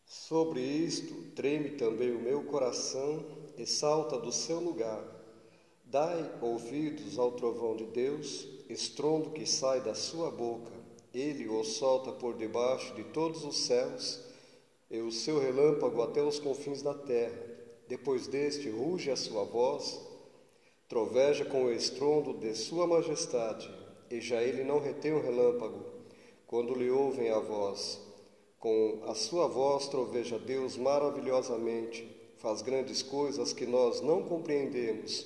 Sobre isto treme também o meu coração e salta do seu lugar. Dai ouvidos ao trovão de Deus, estrondo que sai da sua boca. Ele o solta por debaixo de todos os céus, e o seu relâmpago até os confins da terra. Depois deste ruge a sua voz, troveja com o estrondo de sua majestade, e já ele não retém o relâmpago, quando lhe ouvem a voz. Com a sua voz troveja Deus maravilhosamente, faz grandes coisas que nós não compreendemos,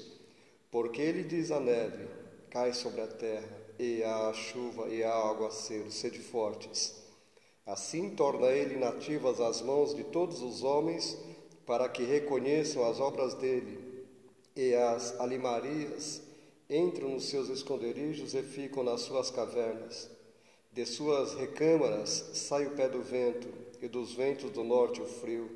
porque ele diz à neve, cai sobre a terra, e à chuva e à aguaceiro, sede fortes. Assim torna ele nativas as mãos de todos os homens, para que reconheçam as obras dele, e as alimarias entram nos seus esconderijos e ficam nas suas cavernas. De suas recâmaras sai o pé do vento, e dos ventos do norte o frio.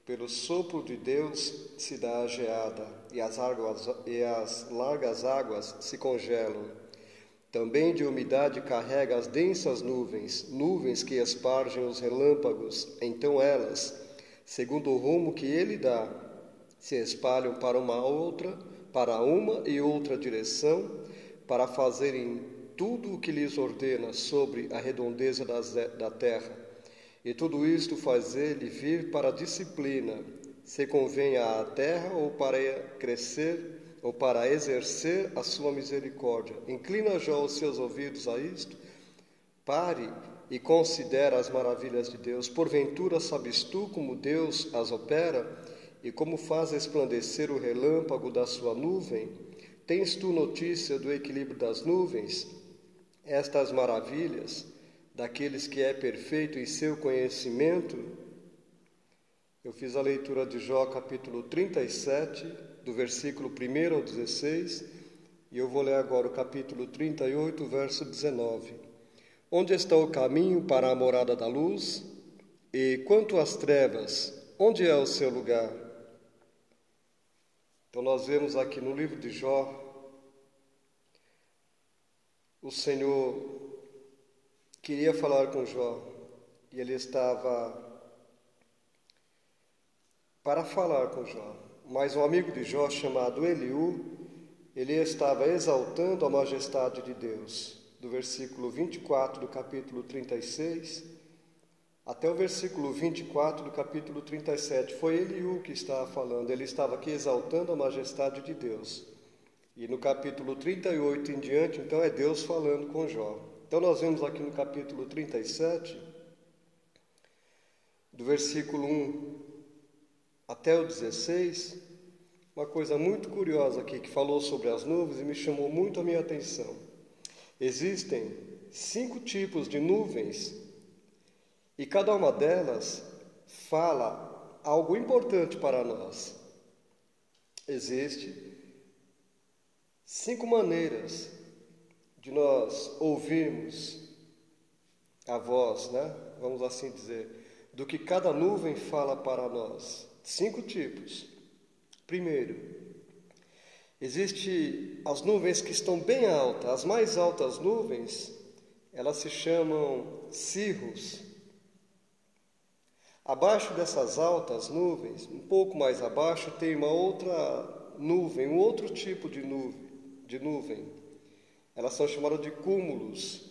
Pelo sopro de Deus se dá a geada, e as largas águas se congelam. Também de umidade carrega as densas nuvens, nuvens que espargem os relâmpagos. Então elas, segundo o rumo que ele dá, se espalham para uma e outra direção, para fazerem tudo o que lhes ordena sobre a redondeza da terra. E tudo isto faz ele vir para a disciplina, se convém à terra ou para crescer, ou para exercer a sua misericórdia. Inclina já os seus ouvidos a isto, pare e considera as maravilhas de Deus. Porventura sabes tu como Deus as opera, e como faz resplandecer o relâmpago da sua nuvem? Tens tu notícia do equilíbrio das nuvens? Estas maravilhas daqueles que é perfeito em seu conhecimento? Eu fiz a leitura de Jó capítulo 37, do versículo 1 ao 16, e eu vou ler agora o capítulo 38, verso 19. Onde está o caminho para a morada da luz? E quanto às trevas, onde é o seu lugar? Então nós vemos aqui no livro de Jó, o Senhor queria falar com Jó, e ele estava para falar com Jó. Mas um amigo de Jó, chamado Eliú, ele estava exaltando a majestade de Deus. Do versículo 24 do capítulo 36 até o versículo 24 do capítulo 37. Foi Eliú que estava falando, ele estava aqui exaltando a majestade de Deus. E no capítulo 38 em diante, então, é Deus falando com Jó. Então nós vemos aqui no capítulo 37, do versículo 1 até o 16, uma coisa muito curiosa aqui, que falou sobre as nuvens e me chamou muito a minha atenção. Existem 5 tipos de nuvens, e cada uma delas fala algo importante para nós. Existem 5 maneiras de nós ouvirmos a voz, vamos assim dizer, do que cada nuvem fala para nós. 5 tipos. Primeiro, existem as nuvens que estão bem altas. As mais altas nuvens, elas se chamam cirros. Abaixo dessas altas nuvens, um pouco mais abaixo, tem uma outra nuvem, um outro tipo de nuvem. Elas são chamadas de cúmulos.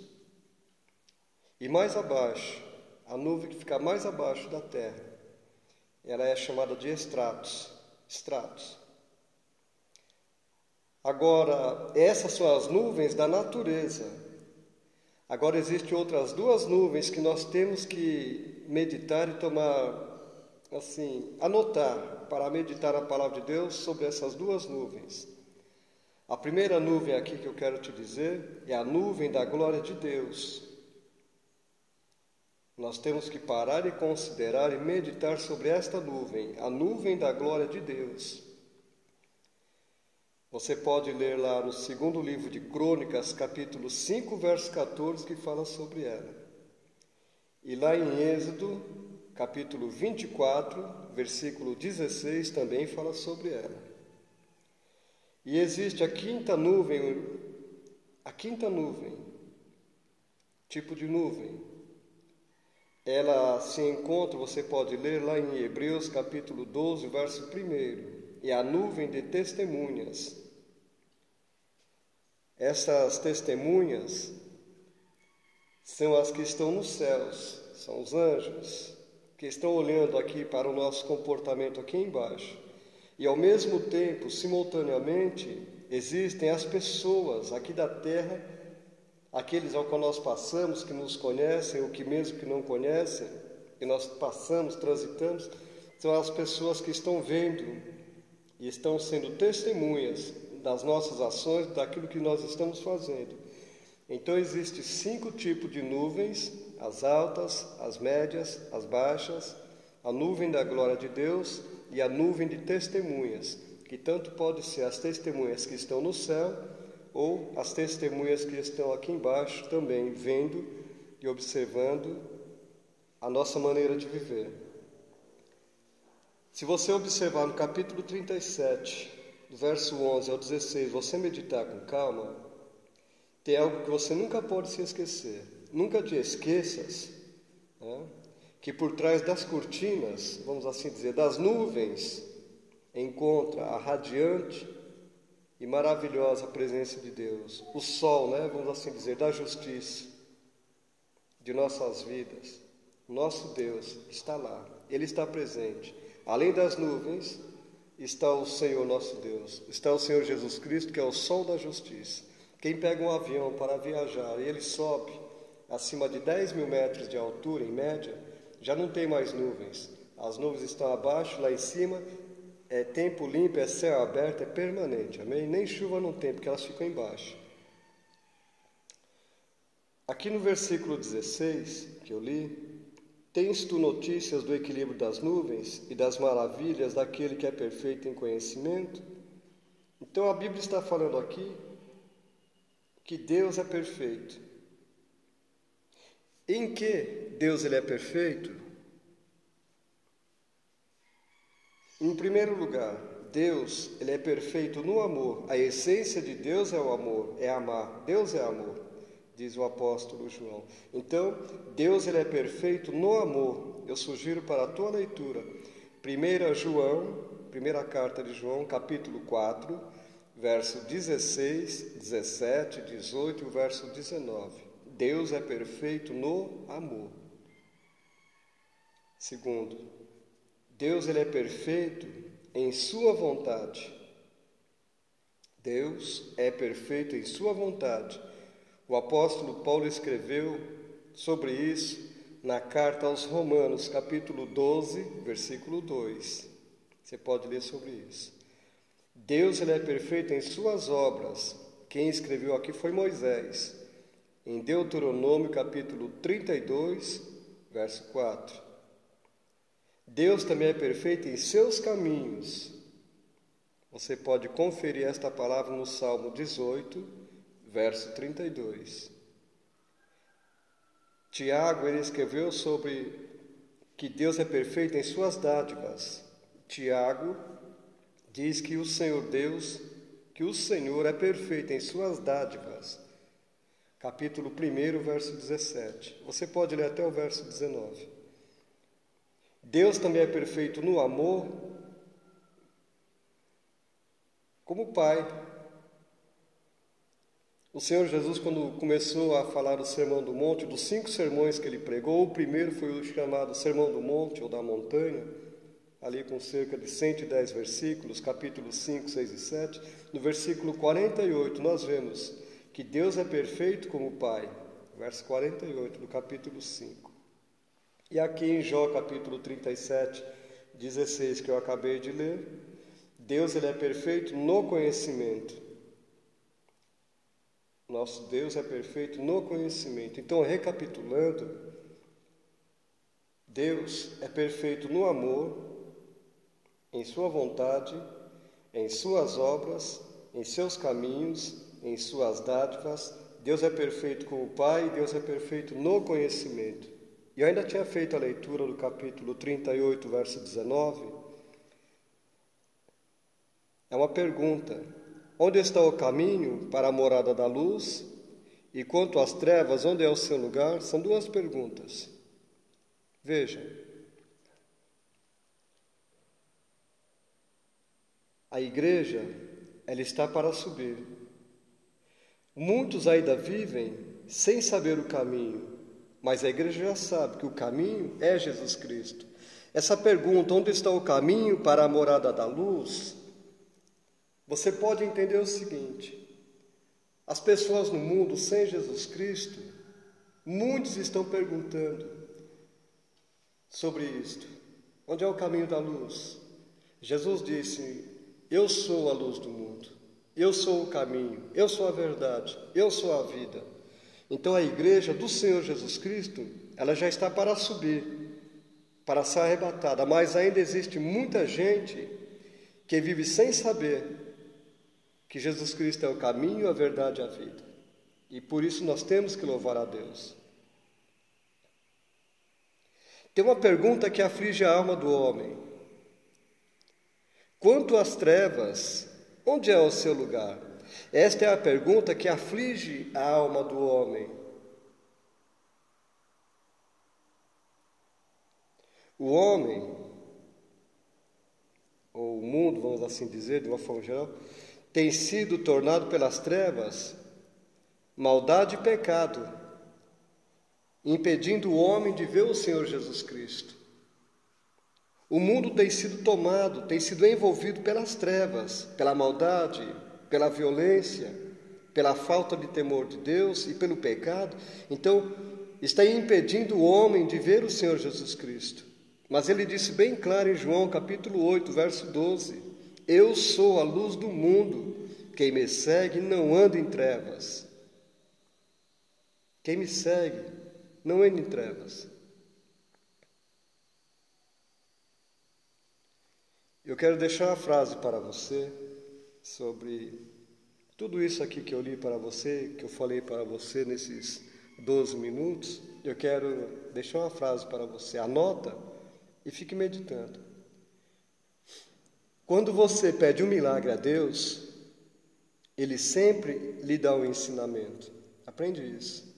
E mais abaixo, a nuvem que fica mais abaixo da terra, ela é chamada de estratos. Agora, essas são as nuvens da natureza. Agora, existem outras 2 nuvens que nós temos que meditar e tomar, anotar, para meditar a palavra de Deus sobre essas 2 nuvens. A primeira nuvem aqui que eu quero te dizer é a nuvem da glória de Deus. Nós temos que parar e considerar e meditar sobre esta nuvem, a nuvem da glória de Deus. Você pode ler lá no 2º livro de Crônicas, capítulo 5, verso 14, que fala sobre ela. E lá em Êxodo, capítulo 24, versículo 16, também fala sobre ela. E existe a quinta nuvem, tipo de nuvem, ela se encontra, você pode ler lá em Hebreus capítulo 12, verso 1, é a nuvem de testemunhas. Essas testemunhas são as que estão nos céus, são os anjos, que estão olhando aqui para o nosso comportamento aqui embaixo. E ao mesmo tempo, simultaneamente, existem as pessoas aqui da terra, aqueles ao qual nós passamos, que nos conhecem, ou que mesmo que não conhecem, que nós passamos, transitamos, são as pessoas que estão vendo e estão sendo testemunhas das nossas ações, daquilo que nós estamos fazendo. Então existem 5 tipos de nuvens: as altas, as médias, as baixas, a nuvem da glória de Deus e a nuvem de testemunhas, que tanto pode ser as testemunhas que estão no céu ou as testemunhas que estão aqui embaixo também, vendo e observando a nossa maneira de viver. Se você observar no capítulo 37, do verso 11 ao 16, você meditar com calma, tem algo que você nunca pode se esquecer. Nunca te esqueças, né, que por trás das cortinas, vamos assim dizer, das nuvens, encontra a radiante e maravilhosa presença de Deus. O sol, né, vamos assim dizer, da justiça de nossas vidas. O nosso Deus está lá, Ele está presente. Além das nuvens, está o Senhor nosso Deus, está o Senhor Jesus Cristo, que é o sol da justiça. Quem pega um avião para viajar e ele sobe acima de 10.000 metros de altura, em média, já não tem mais nuvens. As nuvens estão abaixo, lá em cima, é tempo limpo, é céu aberto, é permanente, amém? Nem chuva não tem, porque elas ficam embaixo. Aqui no versículo 16, que eu li: tens tu notícias do equilíbrio das nuvens e das maravilhas daquele que é perfeito em conhecimento? Então a Bíblia está falando aqui que Deus é perfeito. Em que Deus ele é perfeito? Em primeiro lugar, Deus ele é perfeito no amor. A essência de Deus é o amor, é amar. Deus é amor, diz o apóstolo João. Então, Deus ele é perfeito no amor. Eu sugiro para a tua leitura 1 João, primeira carta de João, capítulo 4, verso 16, 17, 18 e o verso 19. Deus é perfeito no amor. Segundo, Deus ele é perfeito em sua vontade. Deus é perfeito em sua vontade. O apóstolo Paulo escreveu sobre isso na carta aos Romanos, capítulo 12, versículo 2. Você pode ler sobre isso. Deus ele é perfeito em suas obras. Quem escreveu aqui foi Moisés, em Deuteronômio, capítulo 32, verso 4. Deus também é perfeito em seus caminhos. Você pode conferir esta palavra no Salmo 18, verso 32. Tiago, ele escreveu sobre que Deus é perfeito em suas dádivas. Tiago diz que o Senhor Deus, que o Senhor é perfeito em suas dádivas. Capítulo 1, verso 17. Você pode ler até o verso 19. Deus também é perfeito no amor, como Pai. O Senhor Jesus, quando começou a falar do Sermão do Monte, dos 5 sermões que ele pregou, o primeiro foi o chamado Sermão do Monte ou da Montanha, ali com cerca de 110 versículos, capítulos 5, 6 e 7. No versículo 48, nós vemos que Deus é perfeito como Pai, verso 48 do capítulo 5. E aqui em Jó, capítulo 37, 16, que eu acabei de ler, Deus ele é perfeito no conhecimento. Nosso Deus é perfeito no conhecimento. Então, recapitulando, Deus é perfeito no amor, em sua vontade, em suas obras, em seus caminhos, em suas dádivas. Deus é perfeito como Pai, Deus é perfeito no conhecimento. E eu ainda tinha feito a leitura do capítulo 38, verso 19. É uma pergunta: onde está o caminho para a morada da luz? E quanto às trevas, onde é o seu lugar? São 2 perguntas. Veja, a igreja, ela está para subir. Muitos ainda vivem sem saber o caminho, mas a igreja já sabe que o caminho é Jesus Cristo. Essa pergunta, onde está o caminho para a morada da luz? Você pode entender o seguinte: as pessoas no mundo sem Jesus Cristo, muitos estão perguntando sobre isto. Onde é o caminho da luz? Jesus disse: eu sou a luz do mundo, eu sou o caminho, eu sou a verdade, eu sou a vida. Então a igreja do Senhor Jesus Cristo, ela já está para subir, para ser arrebatada, mas ainda existe muita gente que vive sem saber que Jesus Cristo é o caminho, a verdade e a vida. E por isso nós temos que louvar a Deus. Tem uma pergunta que aflige a alma do homem. Quanto às trevas, onde é o seu lugar? Esta é a pergunta que aflige a alma do homem. O homem, ou o mundo, vamos assim dizer, de uma forma geral, tem sido tornado pelas trevas maldade e pecado, impedindo o homem de ver o Senhor Jesus Cristo. O mundo tem sido tomado, tem sido envolvido pelas trevas, pela maldade, pela violência, pela falta de temor de Deus e pelo pecado. Então, está impedindo o homem de ver o Senhor Jesus Cristo. Mas ele disse bem claro em João capítulo 8, verso 12: eu sou a luz do mundo, quem me segue não anda em trevas. Quem me segue não anda em trevas. Eu quero deixar uma frase para você sobre tudo isso aqui que eu li para você, que eu falei para você nesses 12 minutos. Eu quero deixar uma frase para você, anota e fique meditando. Quando você pede um milagre a Deus, Ele sempre lhe dá um ensinamento. Aprende isso.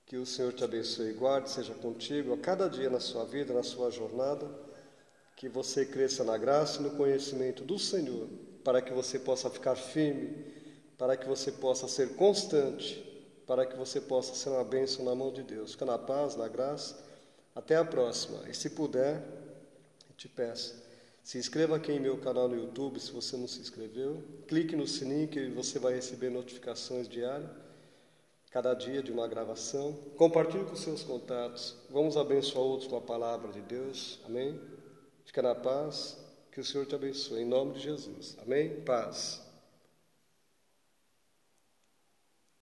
Que o Senhor te abençoe e guarde, seja contigo a cada dia na sua vida, na sua jornada. Que você cresça na graça e no conhecimento do Senhor, para que você possa ficar firme, para que você possa ser constante, para que você possa ser uma bênção na mão de Deus. Fica na paz, na graça. Até a próxima. E se puder, eu te peço, se inscreva aqui em meu canal no YouTube, se você não se inscreveu. Clique no sininho que você vai receber notificações diárias, cada dia de uma gravação. Compartilhe com seus contatos. Vamos abençoar outros com a palavra de Deus. Amém? Fica na paz, que o Senhor te abençoe, em nome de Jesus. Amém? Paz.